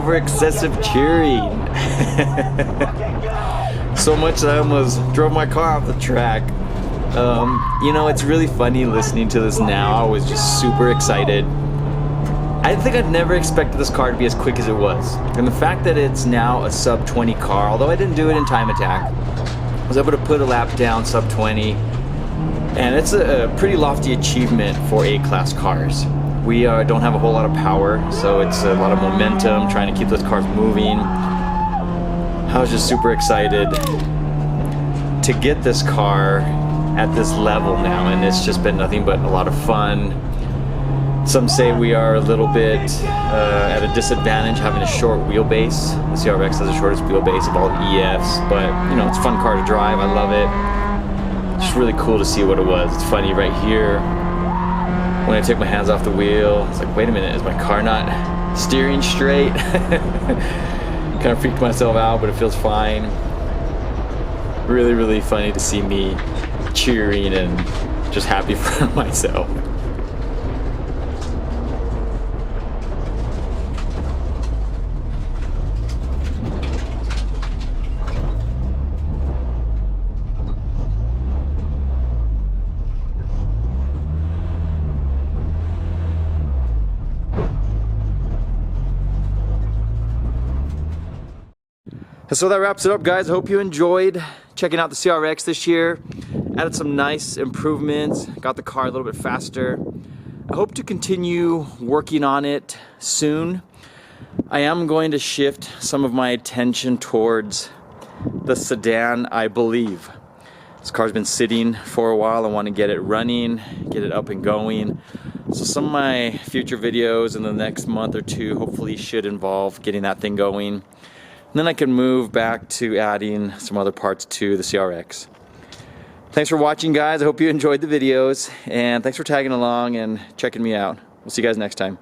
over excessive cheering. So much that I almost drove my car off the track. You know, it's really funny listening to this now. I was just super excited. I think I'd never expected this car to be as quick as it was. And the fact that it's now a sub 20 car, although I didn't do it in time attack, I was able to put a lap down sub 20. And it's a pretty lofty achievement for A-class cars. We don't have a whole lot of power, so it's a lot of momentum, trying to keep those cars moving. I was just super excited to get this car at this level now, and it's just been nothing but a lot of fun. Some say we are a little bit at a disadvantage having a short wheelbase. The CRX has the shortest wheelbase of all the EFs, but you know, it's a fun car to drive. I love it. It's really cool to see what it was. It's funny right here, when I take my hands off the wheel, it's like, wait a minute, is my car not steering straight? Kind of freaked myself out, but it feels fine. Really, really funny to see me cheering and just happy for myself. So that wraps it up, guys. I hope you enjoyed checking out the CRX this year. Added some nice improvements, got the car a little bit faster. I hope to continue working on it soon. I am going to shift some of my attention towards the sedan, I believe. This car's been sitting for a while. I want to get it running, get it up and going. So some of my future videos in the next month or two hopefully should involve getting that thing going. And then I can move back to adding some other parts to the CRX. Thanks for watching, guys. I hope you enjoyed the videos, and thanks for tagging along and checking me out. We'll see you guys next time.